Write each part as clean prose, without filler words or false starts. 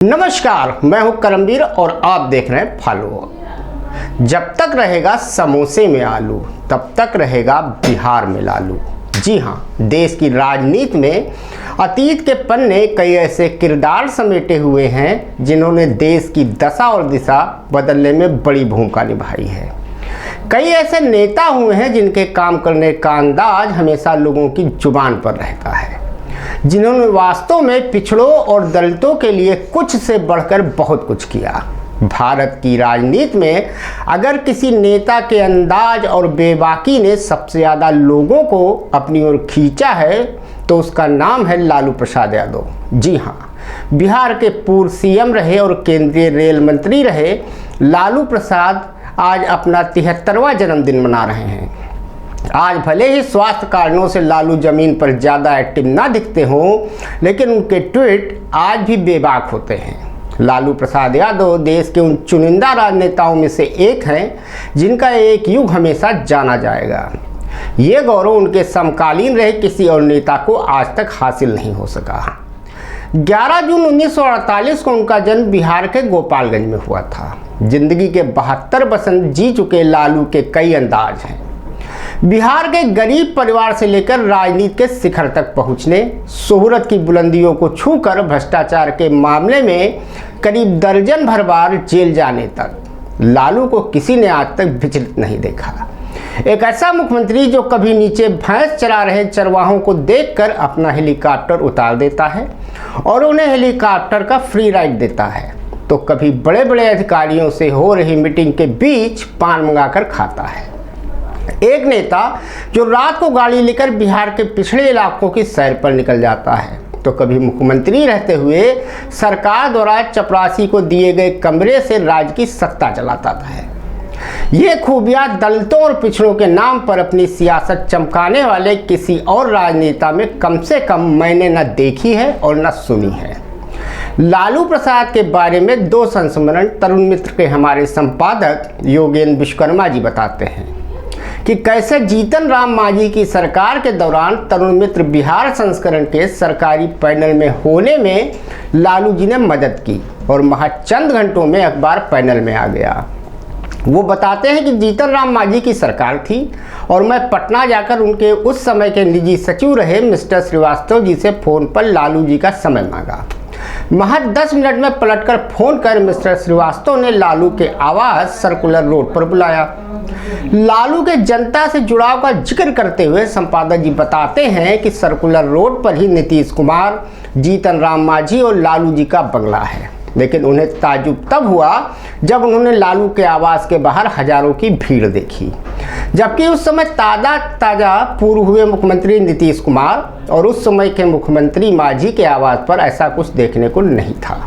नमस्कार, मैं हूं करमवीर और आप देख रहे हैं फॉलो। जब तक रहेगा समोसे में आलू तब तक रहेगा बिहार में लालू। जी हां, देश की राजनीति में अतीत के पन्ने कई ऐसे किरदार समेटे हुए हैं जिन्होंने देश की दशा और दिशा बदलने में बड़ी भूमिका निभाई है। कई ऐसे नेता हुए हैं जिनके काम करने का अंदाज हमेशा लोगों की जुबान पर रहता है, जिन्होंने वास्तव में पिछड़ों और दलितों के लिए कुछ से बढ़कर बहुत कुछ किया। भारत की राजनीति में अगर किसी नेता के अंदाज और बेबाकी ने सबसे ज़्यादा लोगों को अपनी ओर खींचा है तो उसका नाम है लालू प्रसाद यादव। जी हाँ, बिहार के पूर्व सीएम रहे और केंद्रीय रेल मंत्री रहे लालू प्रसाद आज अपना 73वां जन्मदिन मना रहे हैं। आज भले ही स्वास्थ्य कारणों से लालू जमीन पर ज़्यादा एक्टिव ना दिखते हों, लेकिन उनके ट्वीट आज भी बेबाक होते हैं। लालू प्रसाद यादव देश के उन चुनिंदा राजनेताओं में से एक हैं जिनका एक युग हमेशा जाना जाएगा। ये गौरव उनके समकालीन रहे किसी और नेता को आज तक हासिल नहीं हो सका। 11 जून 1948 को उनका जन्म बिहार के गोपालगंज में हुआ था। जिंदगी के 72 बसंत जी चुके लालू के कई अंदाज हैं। बिहार के गरीब परिवार से लेकर राजनीति के शिखर तक पहुंचने, शोहरत की बुलंदियों को छूकर भ्रष्टाचार के मामले में करीब दर्जन भर बार जेल जाने तक लालू को किसी ने आज तक विचलित नहीं देखा। एक ऐसा मुख्यमंत्री जो कभी नीचे भैंस चरा रहे चरवाहों को देखकर अपना हेलीकॉप्टर उतार देता है और उन्हें हेलीकॉप्टर का फ्री राइड देता है, तो कभी बड़े बड़े अधिकारियों से हो रही मीटिंग के बीच पान मंगाकर खाता है। एक नेता जो रात को गाड़ी लेकर बिहार के पिछड़े इलाकों की सैर पर निकल जाता है, तो कभी मुख्यमंत्री रहते हुए सरकार द्वारा चपरासी को दिए गए कमरे से राज्य की सत्ता चलाता है। ये खूबियां दलितों और पिछड़ों के नाम पर अपनी सियासत चमकाने वाले किसी और राजनेता में कम से कम मैंने न देखी है और न सुनी है। लालू प्रसाद के बारे में 2 संस्मरण तरुण मित्र के हमारे संपादक योगेंद्र विश्वकर्मा जी बताते हैं कि कैसे जीतन राम मांझी की सरकार के दौरान तरुण मित्र बिहार संस्करण के सरकारी पैनल में होने में लालू जी ने मदद की और महज चंद घंटों में अखबार पैनल में आ गया। वो बताते हैं कि जीतन राम मांझी की सरकार थी और मैं पटना जाकर उनके उस समय के निजी सचिव रहे मिस्टर श्रीवास्तव जी से फ़ोन पर लालू जी का समय मांगा। महज 10 मिनट में पलटकर फ़ोन कर मिस्टर श्रीवास्तव ने लालू के आवास सर्कुलर रोड पर बुलाया। लालू के जनता से जुड़ाव का जिक्र करते हुए संपादक जी बताते हैं कि सर्कुलर रोड पर ही नीतीश कुमार, जीतन राम मांझी और लालू जी का बंगला है। लेकिन उन्हें ताज्जुब तब हुआ जब उन्होंने लालू के आवास के बाहर हजारों की भीड़ देखी, जबकि उस समय ताज़ा पूर्व हुए मुख्यमंत्री नीतीश कुमार और उस समय के मुख्यमंत्री मांझी के आवास पर ऐसा कुछ देखने को नहीं था।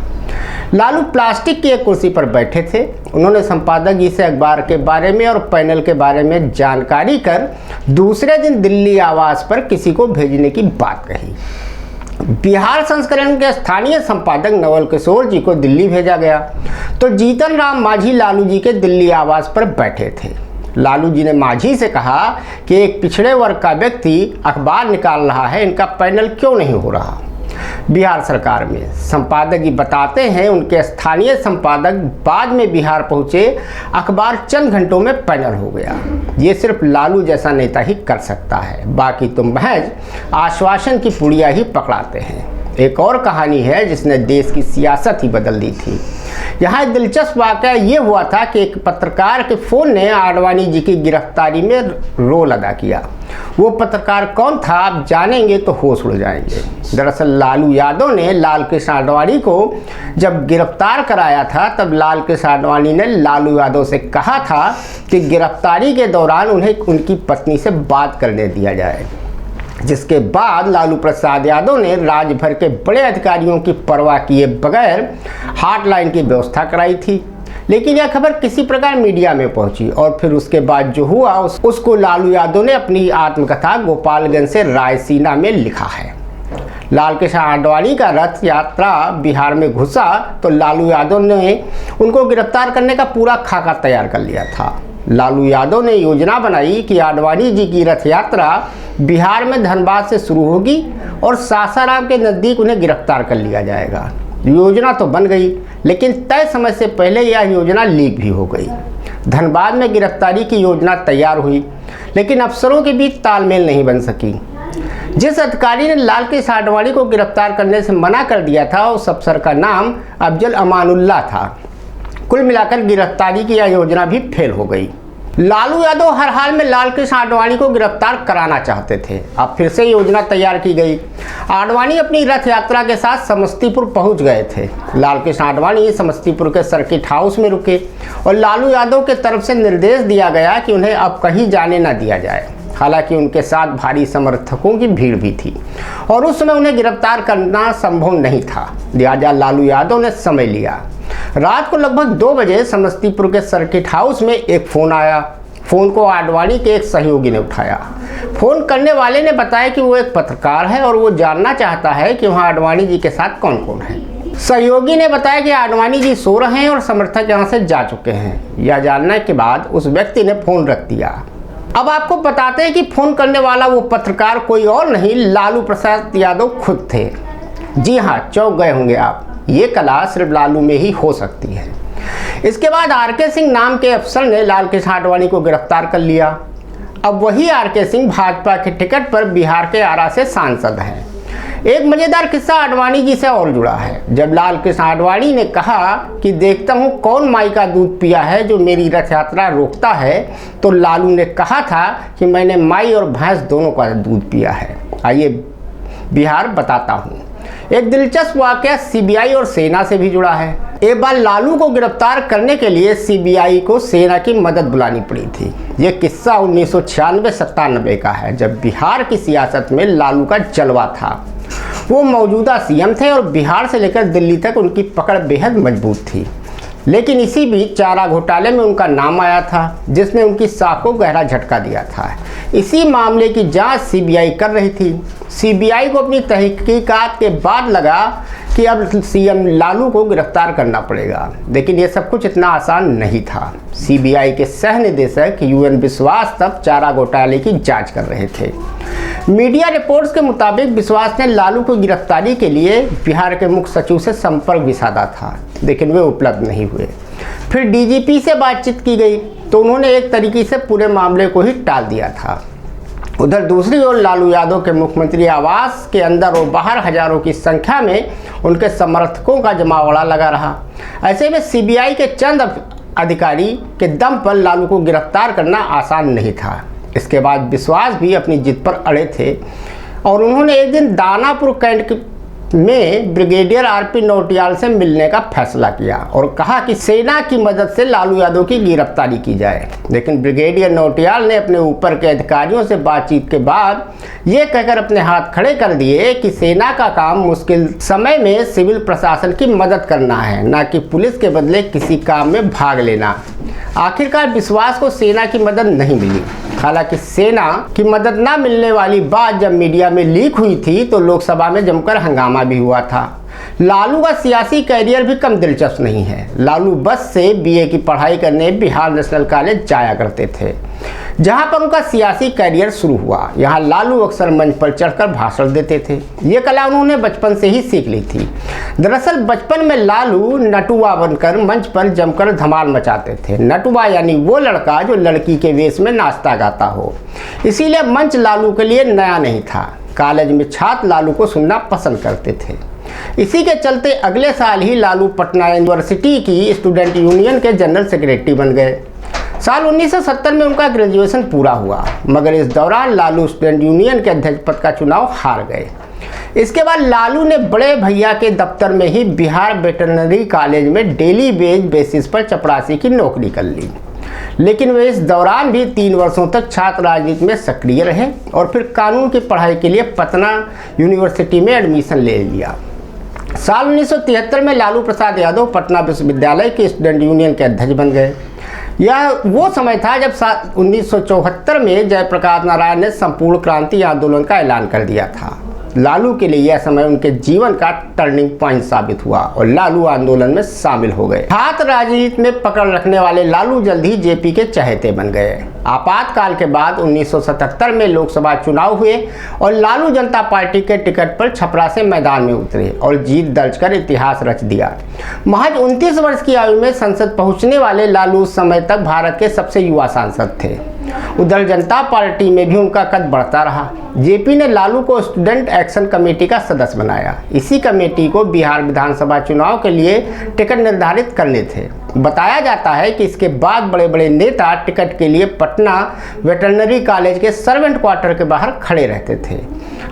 लालू प्लास्टिक की एक कुर्सी पर बैठे थे। उन्होंने संपादक जी से अखबार के बारे में और पैनल के बारे में जानकारी कर दूसरे दिन दिल्ली आवास पर किसी को भेजने की बात कही। बिहार संस्करण के स्थानीय संपादक नवल किशोर जी को दिल्ली भेजा गया तो जीतन राम मांझी लालू जी के दिल्ली आवास पर बैठे थे। लालू जी ने मांझी से कहा कि एक पिछड़े वर्ग का व्यक्ति अखबार निकाल रहा है, इनका पैनल क्यों नहीं हो रहा बिहार सरकार में। संपादक जी बताते हैं उनके स्थानीय संपादक बाद में बिहार पहुंचे, अखबार चंद घंटों में पैनल हो गया। ये सिर्फ लालू जैसा नेता ही कर सकता है, बाकी तो महज आश्वासन की पुड़िया ही पकड़ाते हैं। एक और कहानी है जिसने देश की सियासत ही बदल दी थी। यहाँ एक दिलचस्प वाक़या ये हुआ था कि एक पत्रकार के फ़ोन ने आडवाणी जी की गिरफ्तारी में रोल अदा किया। वो पत्रकार कौन था आप जानेंगे तो होश उड़ जाएंगे। दरअसल लालू यादव ने लाल कृष्ण आडवाणी को जब गिरफ्तार कराया था तब लाल कृष्ण आडवाणी ने लालू यादव से कहा था कि गिरफ्तारी के दौरान उन्हें उनकी पत्नी से बात करने दिया जाए, जिसके बाद लालू प्रसाद यादव ने राज्य भर के बड़े अधिकारियों की परवाह किए बगैर हॉटलाइन की व्यवस्था कराई थी। लेकिन यह खबर किसी प्रकार मीडिया में पहुंची और फिर उसके बाद जो हुआ उसको लालू यादव ने अपनी आत्मकथा गोपालगंज से रायसीना में लिखा है। लाल कृष्ण आडवाणी का रथ यात्रा बिहार में घुसा तो लालू यादव ने उनको गिरफ्तार करने का पूरा खाका तैयार कर लिया था। लालू यादव ने योजना बनाई कि आडवाणी जी की रथ यात्रा बिहार में धनबाद से शुरू होगी और सासाराम के नज़दीक उन्हें गिरफ्तार कर लिया जाएगा। योजना तो बन गई, लेकिन तय समय से पहले यह योजना लीक भी हो गई। धनबाद में गिरफ्तारी की योजना तैयार हुई, लेकिन अफसरों के बीच तालमेल नहीं बन सकी। जिस अधिकारी ने लालकृष्ण आडवाणी को गिरफ्तार करने से मना कर दिया था, उस अफसर का नाम अफजल अमानुल्लाह था। कुल मिलाकर गिरफ्तारी की यह योजना भी फेल हो गई। लालू यादव हर हाल में लालकृष्ण आडवाणी को गिरफ्तार कराना चाहते थे। अब फिर से योजना तैयार की गई। आडवाणी अपनी रथ यात्रा के साथ समस्तीपुर पहुंच गए थे। लालकृष्ण आडवाणी समस्तीपुर के सर्किट हाउस में रुके और लालू यादव के तरफ से निर्देश दिया गया कि उन्हें अब कहीं जाने न दिया जाए। हालांकि उनके साथ भारी समर्थकों की भीड़ भी थी और उस समय उन्हें गिरफ्तार करना संभव नहीं था। लिहाजा लालू यादव ने समय लिया। रात को लगभग 2 बजे समस्तीपुर के सर्किट हाउस में एक फ़ोन आया। फ़ोन को आडवाणी के एक सहयोगी ने उठाया। फ़ोन करने वाले ने बताया कि वो एक पत्रकार है और वो जानना चाहता है कि वहाँ आडवाणी जी के साथ कौन कौन है। सहयोगी ने बताया कि आडवाणी जी सो रहे हैं और समर्थक यहाँ से जा चुके हैं। यह जानने के बाद उस व्यक्ति ने फ़ोन रख दिया। अब आपको बताते हैं कि फ़ोन करने वाला वो पत्रकार कोई और नहीं, लालू प्रसाद यादव खुद थे। जी हाँ, चौंक गए होंगे आप। ये कला सिर्फ लालू में ही हो सकती है। इसके बाद आर.के. सिंह नाम के अफसर ने लालकृष्ण आडवाणी को गिरफ्तार कर लिया। अब वही आर.के. सिंह भाजपा के टिकट पर बिहार के आरा से सांसद हैं। एक मजेदार किस्सा आडवाणी जी से और जुड़ा है। जब लालकृष्ण आडवाणी ने कहा कि देखता हूँ कौन माई का दूध पिया है जो मेरी रथ यात्रा रोकता है, तो लालू ने कहा था कि मैंने माई और भैंस दोनों का दूध पिया है। आइए बिहार बताता हूँ। एक दिलचस्प वाकया सीबीआई और सेना से भी जुड़ा है। एक बार लालू को गिरफ्तार करने के लिए सीबीआई को सेना की मदद बुलानी पड़ी थी। ये किस्सा 1996-97 का है, जब बिहार की सियासत में लालू का जलवा था। वो मौजूदा सीएम थे और बिहार से लेकर दिल्ली तक उनकी पकड़ बेहद मजबूत थी। लेकिन इसी बीच चारा घोटाले में उनका नाम आया था, जिसने उनकी साख को गहरा झटका दिया था। इसी मामले की जांच सीबीआई कर रही थी। सीबीआई को अपनी तहकीकात के बाद लगा कि अब सीएम लालू को गिरफ्तार करना पड़ेगा, लेकिन ये सब कुछ इतना आसान नहीं था। सीबीआई के सह निदेशक यूएन विश्वास तब चारा घोटाले की जांच कर रहे थे। मीडिया रिपोर्ट्स के मुताबिक विश्वास ने लालू को गिरफ्तारी के लिए बिहार के मुख्य सचिव से संपर्क भी साधा था, लेकिन वे उपलब्ध नहीं हुए। फिर डीजीपी से बातचीत की गई तो उन्होंने एक तरीके से पूरे मामले को ही टाल दिया था। उधर दूसरी ओर लालू यादव के मुख्यमंत्री आवास के अंदर और बाहर हजारों की संख्या में उनके समर्थकों का जमावड़ा लगा रहा। ऐसे में सीबीआई के चंद अधिकारी के दम पर लालू को गिरफ्तार करना आसान नहीं था। इसके बाद विश्वास भी अपनी जिद पर अड़े थे और उन्होंने एक दिन दानापुर कैंट में ब्रिगेडियर आरपी नौटियाल से मिलने का फैसला किया और कहा कि सेना की मदद से लालू यादव की गिरफ्तारी की जाए। लेकिन ब्रिगेडियर नौटियाल ने अपने ऊपर के अधिकारियों से बातचीत के बाद ये कहकर अपने हाथ खड़े कर दिए कि सेना का काम मुश्किल समय में सिविल प्रशासन की मदद करना है, न कि पुलिस के बदले किसी काम में भाग लेना। आखिरकार विश्वास को सेना की मदद नहीं मिली। हालांकि सेना की मदद न मिलने वाली बात जब मीडिया में लीक हुई थी तो लोकसभा में जमकर हंगामा भी हुआ था। लालू का सियासी कैरियर भी कम दिलचस्प नहीं है। लालू बस से बीए की पढ़ाई करने बिहार नेशनल कॉलेज जाया करते थे, जहां पर उनका सियासी कैरियर शुरू हुआ। यहाँ लालू अक्सर मंच पर चढ़कर भाषण देते थे। ये कला उन्होंने बचपन से ही सीख ली थी। दरअसल बचपन में लालू नटुआ बनकर मंच पर जमकर धमाल मचाते थे। नटुआ यानी वो लड़का जो लड़की के वेश में नाचता गाता हो। इसीलिए मंच लालू के लिए नया नहीं था। कॉलेज में छात्र लालू को सुनना पसंद करते थे। इसी के चलते अगले साल ही लालू पटना यूनिवर्सिटी की स्टूडेंट यूनियन के जनरल सेक्रेटरी बन गए। साल 1970 में उनका ग्रेजुएशन पूरा हुआ, मगर इस दौरान लालू स्टूडेंट यूनियन के अध्यक्ष पद का चुनाव हार गए। इसके बाद लालू ने बड़े भैया के दफ्तर में ही बिहार वेटरनरी कॉलेज में डेली वेज बेसिस पर चपरासी की नौकरी कर ली। लेकिन वे इस दौरान भी 3 वर्षों तक छात्र राजनीति में सक्रिय रहे और फिर कानून की पढ़ाई के लिए पटना यूनिवर्सिटी में एडमिशन ले लिया। साल 1973 में लालू प्रसाद यादव पटना विश्वविद्यालय के स्टूडेंट यूनियन के अध्यक्ष बन गए। यह वो समय था जब 1974 में जयप्रकाश नारायण ने संपूर्ण क्रांति आंदोलन का ऐलान कर दिया था। लालू के लिए यह समय उनके जीवन का टर्निंग पॉइंट साबित हुआ और लालू आंदोलन में शामिल हो गए। हाथ राजनीति में पकड़ रखने वाले लालू जल्द ही जेपी के चहेते बन गए। आपातकाल के बाद 1977 में लोकसभा चुनाव हुए और लालू जनता पार्टी के टिकट पर छपरा से मैदान में उतरे और जीत दर्ज कर इतिहास रच दिया। महज 29 वर्ष की आयु में संसद पहुंचने वाले लालू उस समय तक भारत के सबसे युवा सांसद थे। उधर जनता पार्टी में भी उनका कद बढ़ता रहा। जेपी ने लालू को स्टूडेंट एक्शन कमेटी का सदस्य बनाया। इसी कमेटी को बिहार विधानसभा चुनाव के लिए टिकट निर्धारित करने थे। बताया जाता है कि इसके बाद बड़े बड़े नेता टिकट के लिए पटना वेटरनरी कॉलेज के सर्वेंट क्वार्टर के बाहर खड़े रहते थे।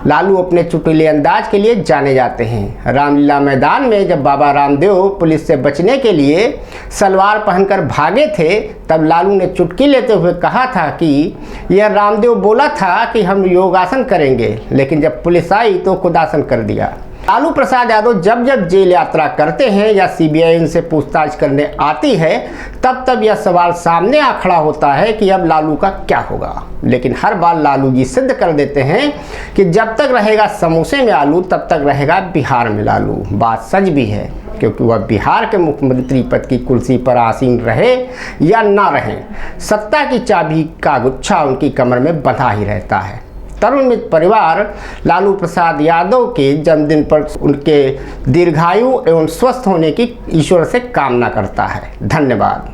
लालू अपने चुटीले अंदाज के लिए जाने जाते हैं। रामलीला मैदान में जब बाबा रामदेव पुलिस से बचने के लिए सलवार पहनकर भागे थे, तब लालू ने चुटकी लेते हुए कहा था कि यह रामदेव बोला था कि हम योगासन करेंगे, लेकिन जब पुलिस आई तो खुदासन कर दिया। लालू प्रसाद यादव जब जब जेल यात्रा करते हैं या सीबीआई उनसे पूछताछ करने आती है, तब तब यह सवाल सामने आ खड़ा होता है कि अब लालू का क्या होगा। लेकिन हर बार लालू जी सिद्ध कर देते हैं कि जब तक रहेगा समोसे में आलू तब तक रहेगा बिहार में लालू। बात सच भी है, क्योंकि वह बिहार के मुख्यमंत्री पद की कुर्सी पर आसीन रहे या ना रहे, सत्ता की चाबी का गुच्छा उनकी कमर में बंधा ही रहता है। तरुण मित्र परिवार लालू प्रसाद यादव के जन्मदिन पर उनके दीर्घायु एवं स्वस्थ होने की ईश्वर से कामना करता है। धन्यवाद।